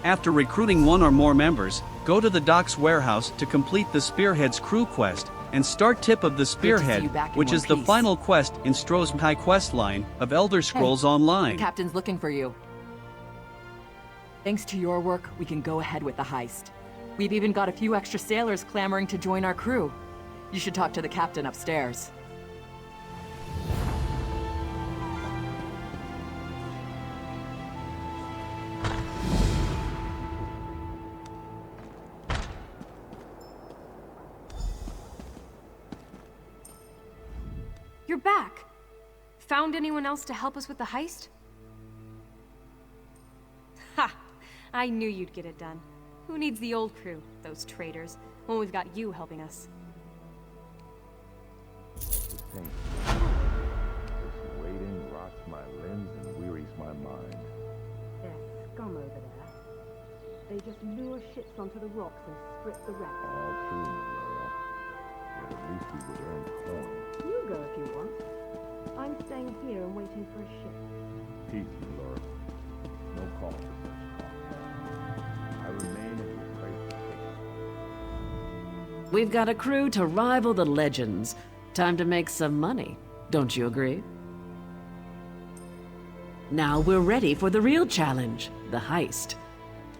After recruiting one or more members, go to the docks warehouse to complete the Spearhead's crew quest, and start Tip of the Spearhead, which is the final quest in Stros M'kai questline of Elder Scrolls Online. The captain's looking for you. Thanks to your work, we can go ahead with the heist. We've even got a few extra sailors clamoring to join our crew. You should talk to the captain upstairs. You're back. Found anyone else to help us with the heist? Ha! I knew you'd get it done. Who needs the old crew, those traitors, when we've got you helping us? This waiting rots my limbs and wearies my mind. They're scum over there. They just lure ships onto the rocks and strip the wreck. All true, Laurel. Yet at least we would earn coin. You go if you want. I'm staying here and waiting for a ship. Peace, Laurel. No call for such talk. I remain in the place. We've got a crew to rival the legends. Time to make some money, don't you agree? Now we're ready for the real challenge, the heist.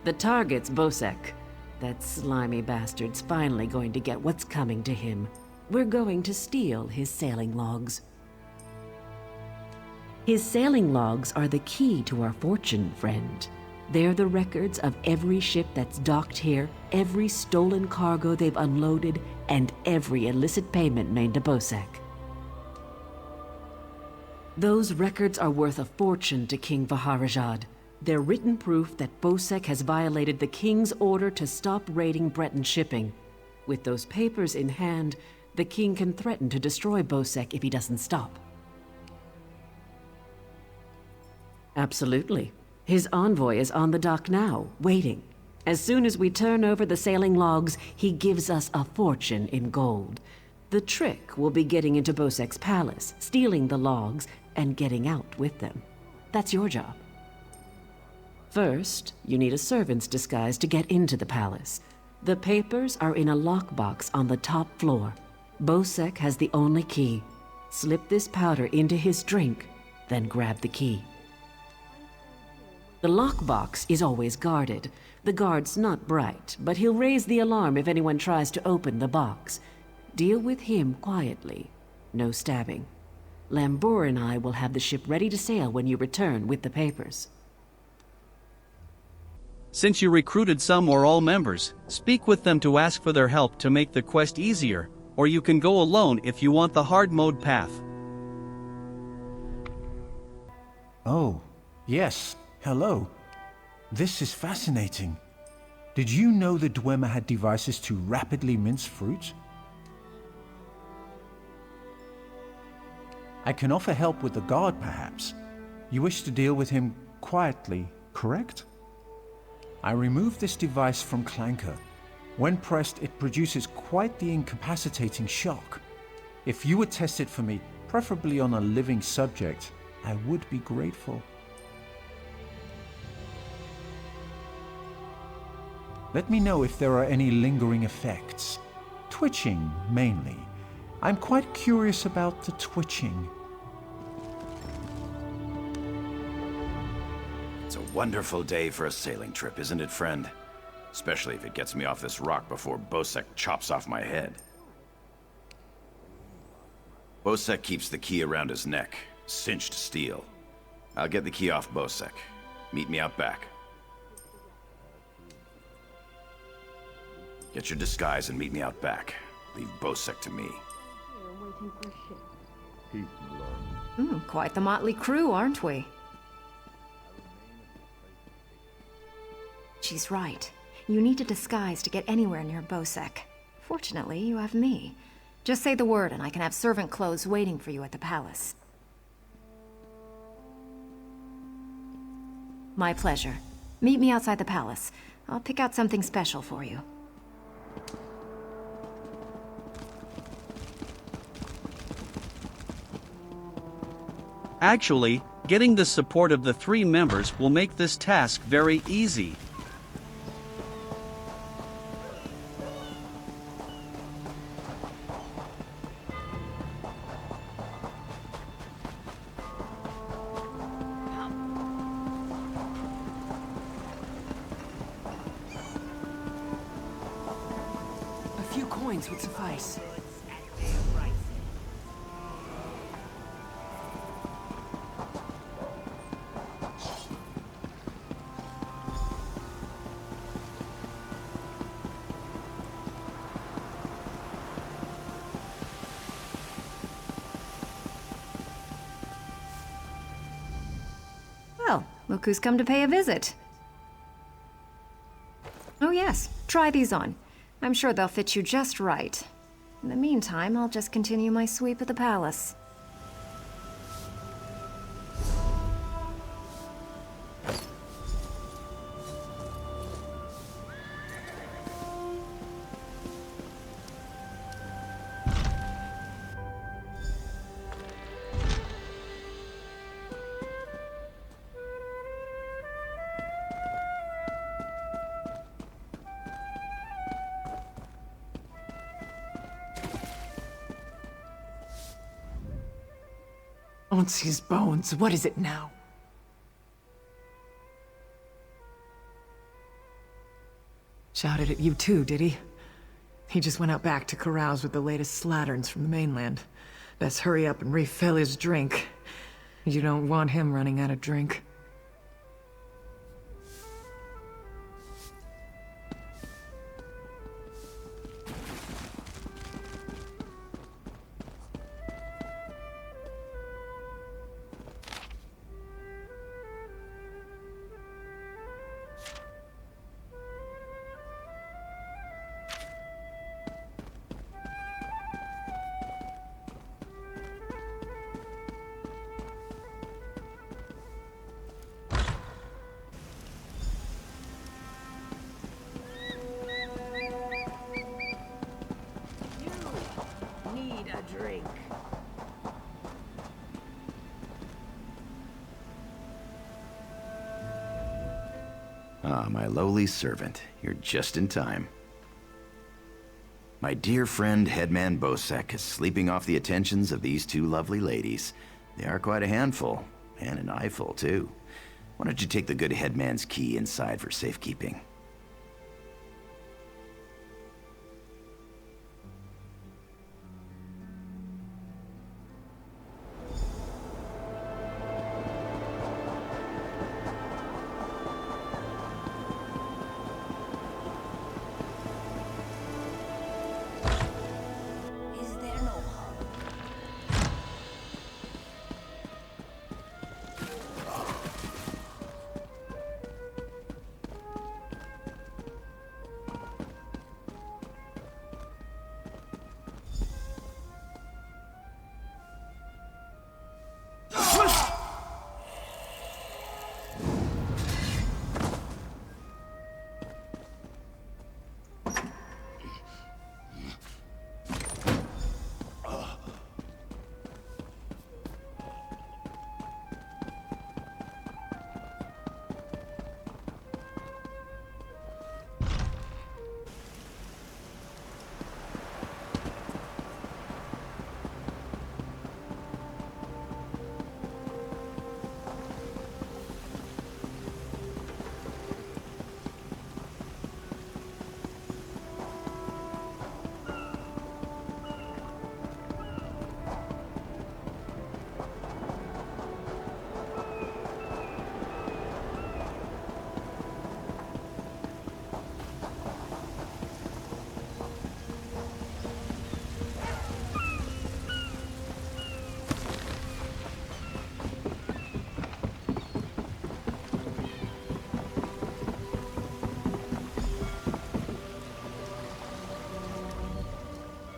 The target's Bosek. That slimy bastard's finally going to get what's coming to him. We're going to steal his sailing logs. His sailing logs are the key to our fortune, friend. They're the records of every ship that's docked here, every stolen cargo they've unloaded, and every illicit payment made to Bosek. Those records are worth a fortune to King Vaharajad. They're written proof that Bosek has violated the king's order to stop raiding Breton shipping. With those papers in hand, the king can threaten to destroy Bosek if he doesn't stop. Absolutely. His envoy is on the dock now, waiting. As soon as we turn over the sailing logs, he gives us a fortune in gold. The trick will be getting into Bosek's palace, stealing the logs, and getting out with them. That's your job. First, you need a servant's disguise to get into the palace. The papers are in a lockbox on the top floor. Bosek has the only key. Slip this powder into his drink, then grab the key. The lockbox is always guarded. The guard's not bright, but he'll raise the alarm if anyone tries to open the box. Deal with him quietly. No stabbing. Lambour and I will have the ship ready to sail when you return with the papers. Since you recruited some or all members, speak with them to ask for their help to make the quest easier, or you can go alone if you want the hard mode path. Oh, yes. Hello. This is fascinating. Did you know the Dwemer had devices to rapidly mince fruit? I can offer help with the guard, perhaps. You wish to deal with him quietly, correct? I removed this device from Clanker. When pressed, it produces quite the incapacitating shock. If you would test it for me, preferably on a living subject, I would be grateful. Let me know if there are any lingering effects. Twitching, mainly. I'm quite curious about the twitching. It's a wonderful day for a sailing trip, isn't it, friend? Especially if it gets me off this rock before Bosek chops off my head. Bosek keeps the key around his neck, cinched steel. I'll get the key off Bosek. Meet me out back. Get your disguise and meet me out back. Leave Bosek to me. Waiting for a ship. Peace, Laurel. Quite the motley crew, aren't we? She's right. You need a disguise to get anywhere near Bosek. Fortunately, you have me. Just say the word and I can have servant clothes waiting for you at the palace. My pleasure. Meet me outside the palace. I'll pick out something special for you. Actually, getting the support of the 3 members will make this task very easy. coins would suffice. Well, look who's come to pay a visit. Oh yes, try these on. I'm sure they'll fit you just right. In the meantime, I'll just continue my sweep of the palace. Onsi's bones, what is it now? Shouted at you too, did he? He just went out back to carouse with the latest slatterns from the mainland. Best hurry up and refill his drink. You don't want him running out of drink. Ah, my lowly servant. You're just in time. My dear friend, Headman Bosek, is sleeping off the attentions of these two lovely ladies. They are quite a handful, and an eyeful, too. Why don't you take the good headman's key inside for safekeeping?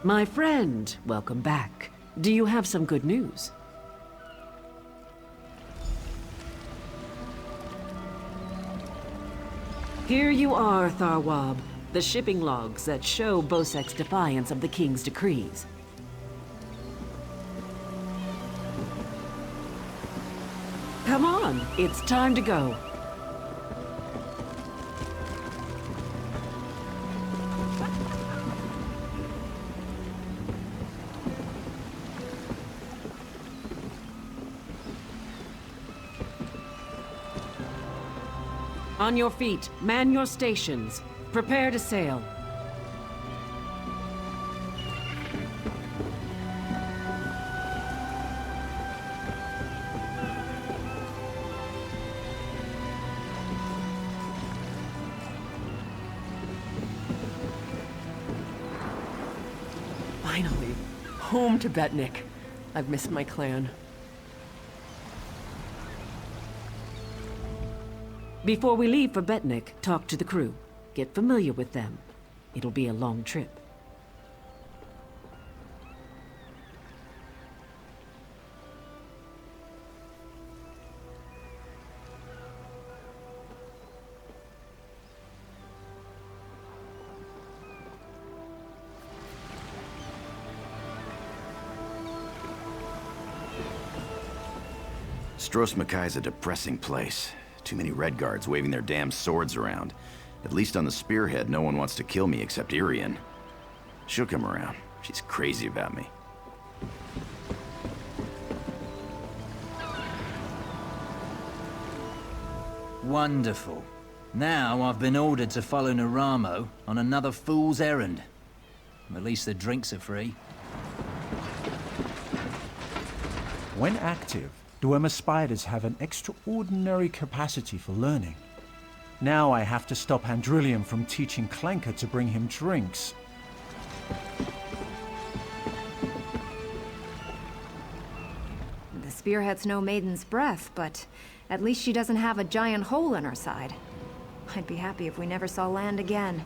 My friend, welcome back. Do you have some good news? Here you are, Tharwab. The shipping logs that show Bosek's defiance of the King's decrees. Come on, it's time to go. On your feet, man your stations. Prepare to sail. home to Betnikh. I've missed my clan. Before we leave for Betnikh, talk to the crew. Get familiar with them. It'll be a long trip. Stros M'kai's a depressing place. Too many red guards waving their damn swords around. At least on the Spearhead, no one wants to kill me except Irian. She'll come around. She's crazy about me. Wonderful. Now I've been ordered to follow Naramo on another fool's errand. At least the drinks are free. When active, Dwemer spiders have an extraordinary capacity for learning. Now I have to stop Handrillium from teaching Clanker to bring him drinks. The Spearhead's no maiden's breath, but at least she doesn't have a giant hole in her side. I'd be happy if we never saw land again.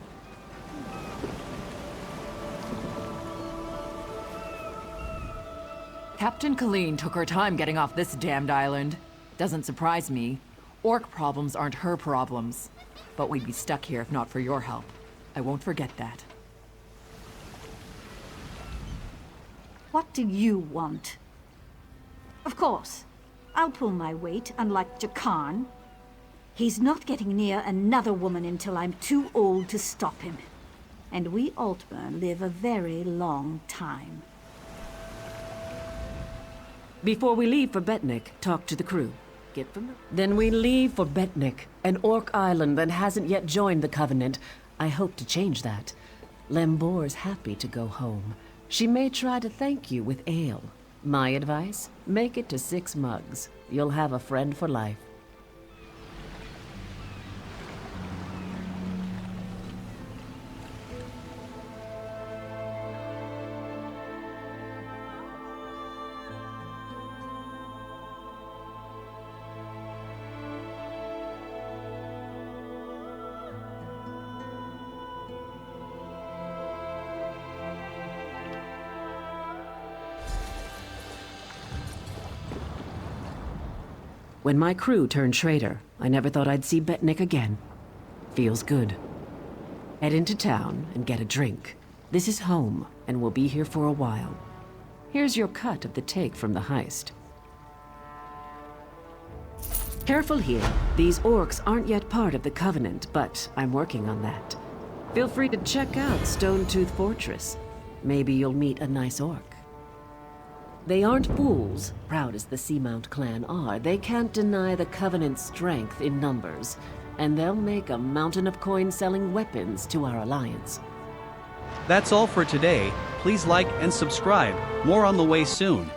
Captain Colleen took her time getting off this damned island. Doesn't surprise me. Orc problems aren't her problems. But we'd be stuck here if not for your help. I won't forget that. What do you want? Of course, I'll pull my weight, unlike Jakarn. He's not getting near another woman until I'm too old to stop him. And we Altburn live a very long time. Before we leave for Betnikh, talk to the crew. Get familiar. Then we leave for Betnikh, an orc island that hasn't yet joined the Covenant. I hope to change that. Lembor's happy to go home. She may try to thank you with ale. My advice? Make it to 6 mugs. You'll have a friend for life. When my crew turned traitor, I never thought I'd see Betnikh again. Feels good. Head into town and get a drink. This is home, and we'll be here for a while. Here's your cut of the take from the heist. Careful here. These orcs aren't yet part of the Covenant, but I'm working on that. Feel free to check out Stone-Tooth Fortress. Maybe you'll meet a nice orc. They aren't fools, proud as the Seamount clan are. They can't deny the Covenant's strength in numbers, and they'll make a mountain of coin selling weapons to our alliance. That's all for today. Please like and subscribe. More on the way soon.